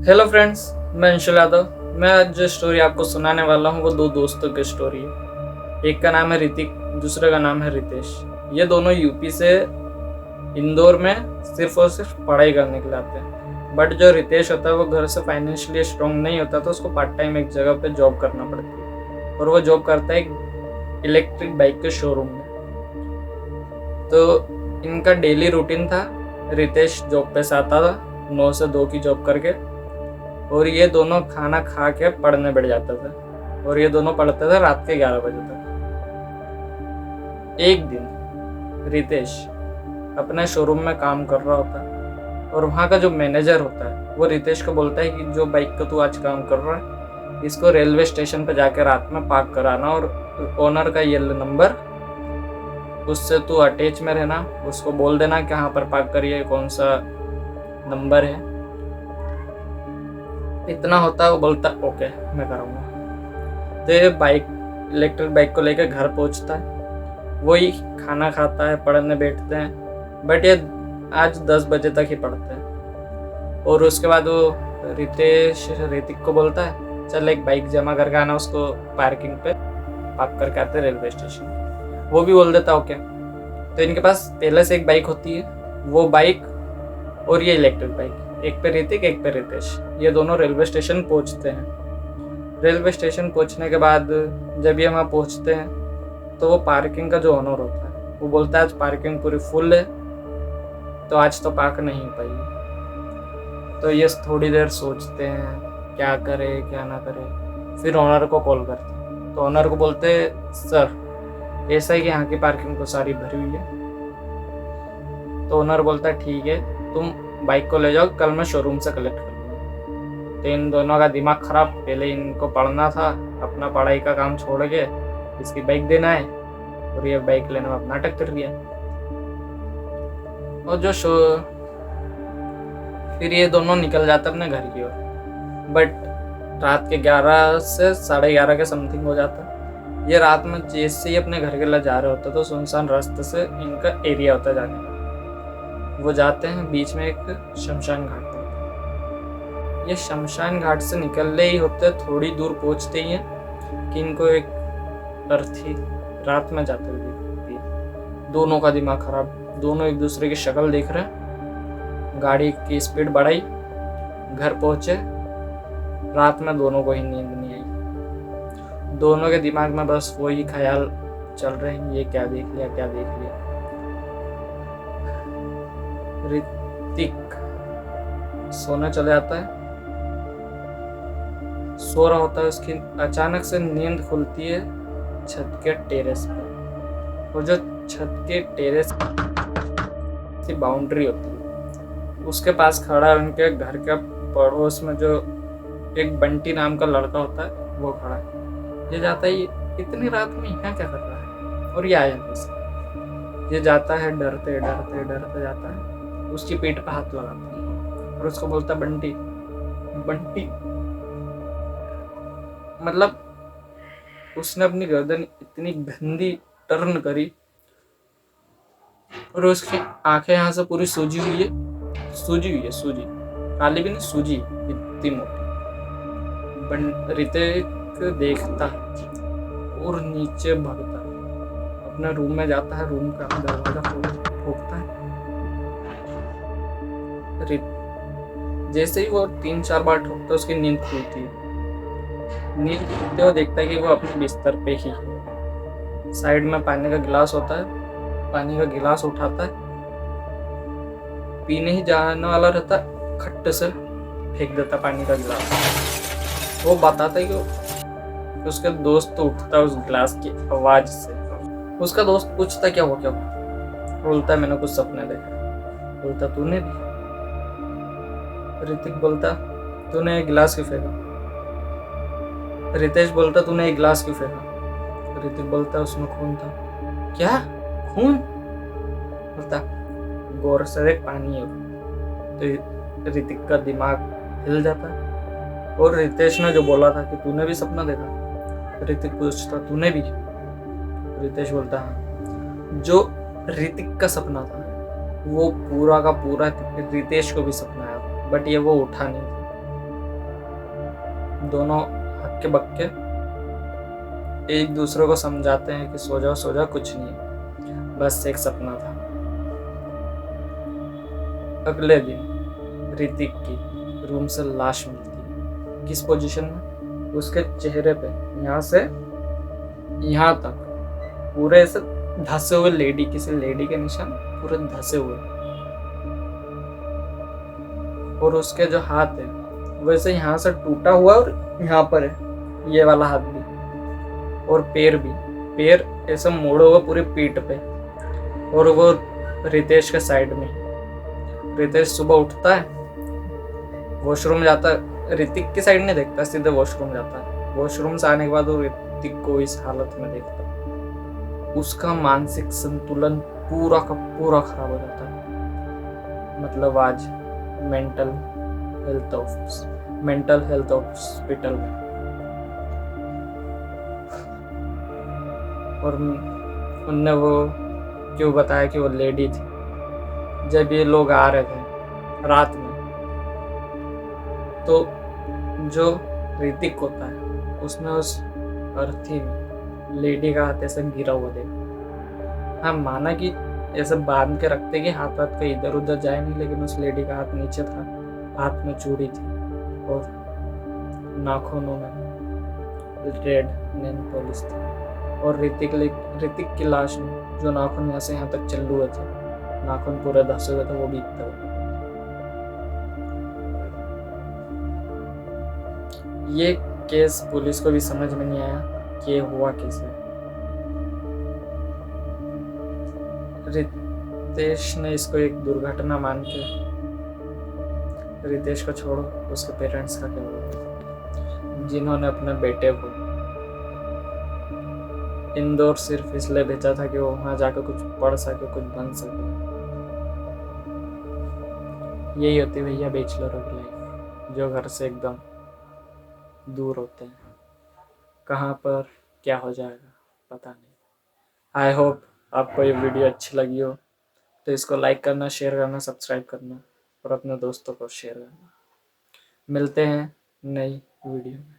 Hello friends, मैं अंशुल यादव। मैं आज जो स्टोरी आपको सुनाने वाला हूँ वो दो दोस्तों की स्टोरी है। एक का नाम है ऋतिक, दूसरे का नाम है रितेश। ये दोनों यूपी से इंदौर में सिर्फ और सिर्फ पढ़ाई करने के लिए आते हैं। बट जो रितेश होता है वो घर से फाइनेंशियली स्ट्रॉन्ग नहीं होता, तो उसको पार्ट टाइम एक जगह पे जॉब करना पड़ती है और वो जॉब करता है एक इलेक्ट्रिक बाइक के शोरूम में। तो इनका डेली रूटीन था, रितेश जॉब पे से आता था 9 से 2 की जॉब करके, और ये दोनों खाना खा के पढ़ने बैठ जाते थे और ये दोनों पढ़ते थे रात के 11 बजे तक। एक दिन रितेश अपने शोरूम में काम कर रहा होता है और वहाँ का जो मैनेजर होता है वो रितेश को बोलता है कि जो बाइक का तू आज काम कर रहा है इसको रेलवे स्टेशन पे जाके रात में पार्क कराना, और ओनर का ये नंबर उससे तू अटैच में रहना, उसको बोल देना कि कहाँ पर पार्क करिए, कौन सा नंबर है। इतना होता है, वो बोलता है ओके मैं करूँगा। तो ये बाइक इलेक्ट्रिक बाइक को लेकर घर पहुँचता है, वही खाना खाता है, पढ़ने बैठते हैं। बट ये आज 10 बजे तक ही पढ़ते हैं और उसके बाद वो ऋतिक को बोलता है चल एक बाइक जमा करके आना, उसको पार्किंग पे पार्क करके आते रेलवे स्टेशन। वो भी बोल देता ओके। तो इनके पास पहले से एक बाइक होती है, वो बाइक और ये इलेक्ट्रिक बाइक, एक पे ऋतिक एक पे रितेश, ये दोनों रेलवे स्टेशन पहुंचते हैं। रेलवे स्टेशन पहुंचने के बाद जब ये वहाँ पहुंचते हैं तो वो पार्किंग का जो ओनर होता है वो बोलता है आज पार्किंग पूरी फुल है, तो आज तो पार्क नहीं हो पाएगी। तो ये थोड़ी देर सोचते हैं क्या करे क्या ना करे, फिर ओनर को कॉल करते हैं। तो ओनर को बोलते हैं सर ऐसा है कि यहाँ की पार्किंग तो सारी भरी हुई है। तो ओनर बोलता है ठीक है तुम बाइक को ले जाओ, कल मैं शोरूम से कलेक्ट कर लूँगा। तो इन दोनों का दिमाग खराब, पहले इनको पढ़ना था, अपना पढ़ाई का काम छोड़ के इसकी बाइक देना है और ये बाइक लेने में अपना नाटक कर दिया। और फिर ये दोनों निकल जाते अपने घर की ओर। बट रात के 11 से 11:30 के समथिंग हो जाता। ये रात में जैसे ही अपने घर के लिए जा रहे होते तो सुनसान रास्ते से इनका एरिया होता जाने का। वो जाते हैं, बीच में एक शमशान घाट होता है। ये शमशान घाट से निकलने ही होते थोड़ी दूर पहुंचते ही हैं कि इनको एक अर्थी रात में जाते हुए दिखती है। दोनों का दिमाग खराब, दोनों एक दूसरे की शक्ल देख रहे हैं। गाड़ी की स्पीड बढ़ाई, घर पहुंचे। रात में दोनों को ही नींद नहीं आई। दोनों के दिमाग में बस वही ख्याल चल रहे हैं, ये क्या देख लिया क्या देख लिया। ऋतिक सोने चले जाता है, सो रहा होता है। उसकी अचानक से नींद खुलती है छत के टेरेस पर, और जो छत के टेरेस की बाउंड्री होती है उसके पास खड़ा है उनके घर के पड़ोस में जो एक बंटी नाम का लड़का होता है वो खड़ा है। ये जाता है इतनी रात में यहाँ क्या कर रहा है, और ये आया कैसे। ये जाता है डरते डरते डरते जाता है, उसकी पीठ पर हाथ लगाता है और उसको बोलता बंटी बंटी। मतलब उसने अपनी गर्दन इतनी गंदी टर्न करी और उसकी आंखें यहाँ से पूरी सूजी हुई है, सूजी काली भी नहीं, सूजी इतनी मोटी। ऋतिक देखता और नीचे भागता, अपने रूम में जाता है, रूम का दरवाजा ठोकता है। जैसे ही वो 3-4 बार ठोकता है उसकी नींद खुलती है। नींद खुलते हुए देखता है कि वो अपने बिस्तर पे ही है। साइड में पानी का गिलास होता है, पानी का गिलास उठाता है, पीने ही जाने वाला रहता, खट्टे से फेंक देता पानी का गिलास। वो बताता है कि उसके दोस्त तो उठता है उस गिलास की आवाज से। उसका दोस्त पूछता क्या हुआ। बोलता है मैंने कुछ सपने देखे। बोलता तूने भी। ऋतिक बोलता तूने एक गिलास क्यों फेंका। रितेश बोलता तूने एक गिलास क्यों फेंका। ऋतिक बोलता उसमें खून था। क्या खून। बोलता गौर से देख पानी है। तो ऋतिक का दिमाग हिल जाता है और रितेश ने जो बोला था कि तूने भी सपना देखा। ऋतिक पूछता तूने भी। रितेश बोलता हाँ। जो ऋतिक का सपना था वो पूरा का पूरा रितेश को भी सपना आया, बट ये वो उठा नहीं था। दोनों हक्के बक्के एक दूसरे को समझाते हैं कि सो जाओ कुछ नहीं है, बस एक सपना था। अगले दिन ऋतिक की रूम से लाश मिलती है। किस पोजीशन में? उसके चेहरे पे यहाँ से यहाँ तक पूरे ऐसे धसे हुए किसी लेडी के निशान पूरे धसे हुए, और उसके जो हाथ है वैसे यहाँ से टूटा हुआ और यहाँ पर है ये वाला हाथ भी, और पैर ऐसे मोड़े हुए पूरी पीठ पे। और वो रितेश के साइड में। रितेश सुबह उठता है, वॉशरूम जाता है, ऋतिक की साइड नहीं देखता, सीधे वॉशरूम जाता है। वॉशरूम से आने के बाद वो ऋतिक को इस हालत में देखता है। उसका मानसिक संतुलन पूरा का पूरा खराब हो जाता है। मतलब आज मेंटल हेल्थ हॉस्पिटल में। और उनने वो क्यों बताया कि वो लेडी थी। जब ये लोग आ रहे थे रात में, तो जो ऋतिक होता है उसने उस अर्थी में लेडी का हाथ ऐसे गिरा हुआ देखा। हाँ, माना कि ऐसे बांध के रखते कि हाथ का इधर उधर जाए नहीं, लेकिन उस लेडी का हाथ नीचे था, हाथ में चूड़ी थी और नाखूनों में रेड नेल पॉलिश थी। और ऋतिक की लाश में जो नाखून यहाँ से यहाँ तक चल हुए थे, नाखून पूरे धसे हुए थे, वो भी इतना हुआ। ये केस पुलिस को भी समझ में नहीं आया कि ये हुआ कैसे। रितेश ने इसको एक दुर्घटना मान के, रितेश को छोड़ो, उसके पेरेंट्स का क्या हुआ, जिन्होंने अपने बेटे को इंदौर सिर्फ इसलिए भेजा था कि वो वहां जाकर कुछ पढ़ सके, कुछ बन सके। यही होती भैया बैचलरों की लाइफ, जो घर से एकदम दूर होते हैं। कहाँ पर क्या हो जाएगा पता नहीं। आई होप आपको ये वीडियो अच्छी लगी हो, तो इसको लाइक करना, शेयर करना, सब्सक्राइब करना और अपने दोस्तों को शेयर करना। मिलते हैं नई वीडियो में।